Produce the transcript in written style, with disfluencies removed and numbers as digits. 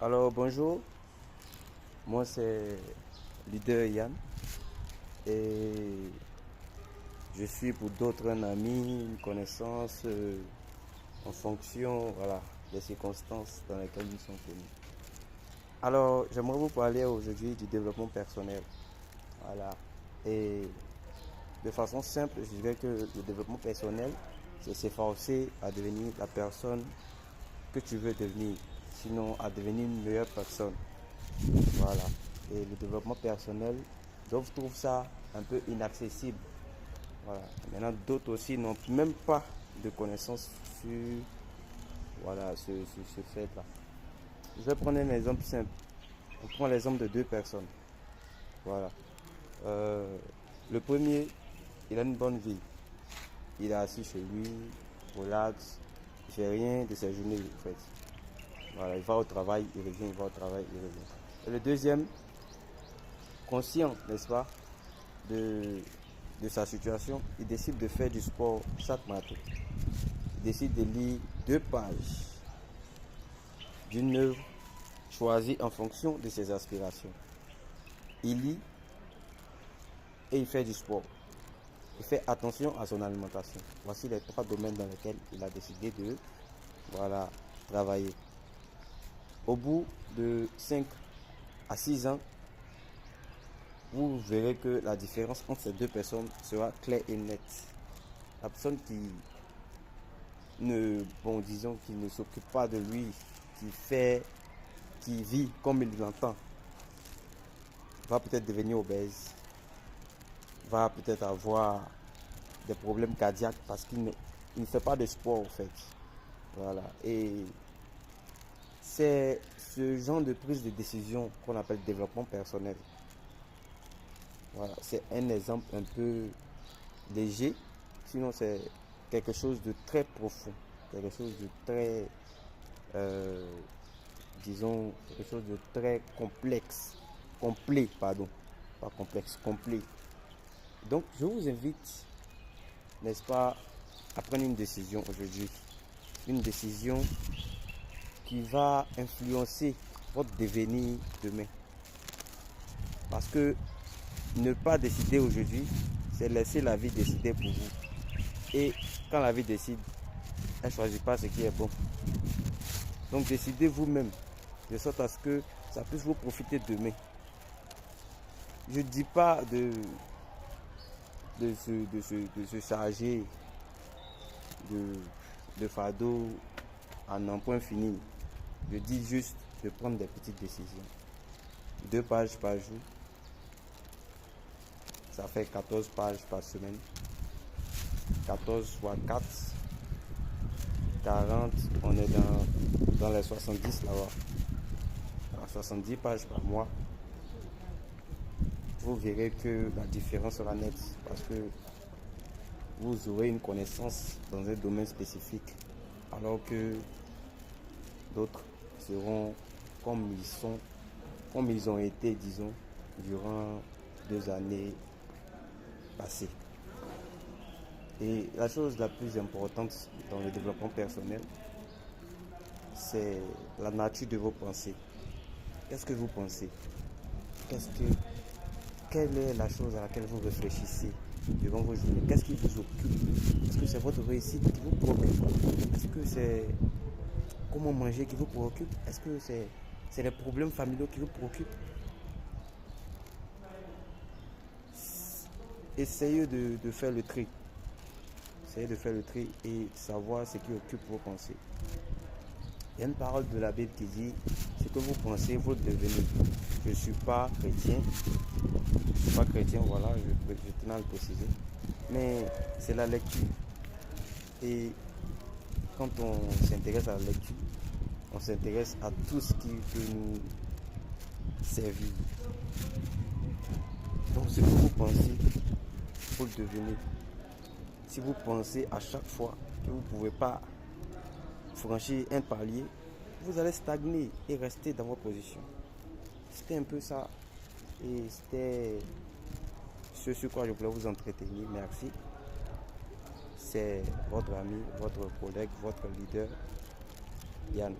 Alors bonjour, moi c'est leader Yann et je suis pour d'autres un ami, une connaissance en fonction voilà, des circonstances dans lesquelles nous sommes connus. Alors j'aimerais vous parler aujourd'hui du développement personnel. Voilà. Et de façon simple, je dirais que le développement personnel, c'est s'efforcer à devenir la personne que tu veux devenir, sinon à devenir une meilleure personne. Voilà. Et le développement personnel, d'autres trouvent ça un peu inaccessible. Voilà. Maintenant, d'autres aussi n'ont même pas de connaissances sur voilà, ce fait-là. Je vais prendre un exemple simple. On prend l'exemple de deux personnes. Voilà. Euh, le premier, il a une bonne vie. Il est assis chez lui, relax, il fait rien de sa journée en fait. Voilà, il va au travail, il revient, il va au travail, il revient. Et le deuxième, conscient, n'est-ce pas, de, de sa situation, il décide de faire du sport chaque matin. Il décide de lire 2 pages d'une œuvre choisie en fonction de ses aspirations. Il lit et il fait du sport. Il fait attention à son alimentation. Voici les 3 domaines dans lesquels il a décidé de voilà, travailler. Au bout de 5 à 6 ans, vous verrez que la différence entre ces deux personnes sera claire et nette. La personne qui ne s'occupe pas de lui, qui vit comme il l'entend, va peut-être devenir obèse, va peut-être avoir des problèmes cardiaques parce il ne fait pas de sport en fait. Voilà. Et c'est ce genre de prise de décision qu'on appelle développement personnel. Voilà, c'est un exemple un peu léger, sinon c'est quelque chose de très profond, quelque chose de très, euh, disons, quelque chose de très complet, pardon, pas complexe, complet. Donc je vous invite, n'est-ce pas, à prendre une décision aujourd'hui, une décision qui va influencer votre devenir demain. Parce que ne pas décider aujourd'hui, c'est laisser la vie décider pour vous. Et quand la vie décide, elle ne choisit pas ce qui est bon. Donc décidez vous-même, de sorte à ce que ça puisse vous profiter demain. Je ne dis pas de se charger de fardeau en un point fini. Je dis juste de prendre des petites décisions. 2 pages par jour, ça fait 14 pages par semaine. 14 fois 4, 40, on est dans les 70 là-bas. 70 pages par mois. Vous verrez que la différence sera nette parce que vous aurez une connaissance dans un domaine spécifique alors que d'autres seront comme ils ont été, disons, durant 2 années passées. Et la chose la plus importante dans le développement personnel, c'est la nature de vos pensées. Qu'est-ce que vous pensez? Quelle est la chose à laquelle vous réfléchissez durant vos journées? Qu'est-ce qui vous occupe? Est-ce que c'est votre réussite qui vous préoccupe? Est-ce que c'est comment manger qui vous préoccupe? Est-ce que c'est les problèmes familiaux qui vous préoccupent? Essayez de faire le tri. Essayez de faire le tri et savoir ce qui occupe vos pensées. Il y a une parole de la Bible qui dit: ce que vous pensez, vous devenez. Je ne suis pas chrétien. Je ne suis pas chrétien, voilà, je tenais à le préciser. Mais c'est la lecture. Et quand on s'intéresse à la lecture, on s'intéresse à tout ce qui peut nous servir. Donc ce que vous pensez, vous le devenez. Si vous pensez à chaque fois que vous ne pouvez pas franchir un palier, vous allez stagner et rester dans votre position. C'était un peu ça. Et c'était ce sur quoi je voulais vous entretenir. Merci. C'est votre ami, votre collègue, votre leader, Yann.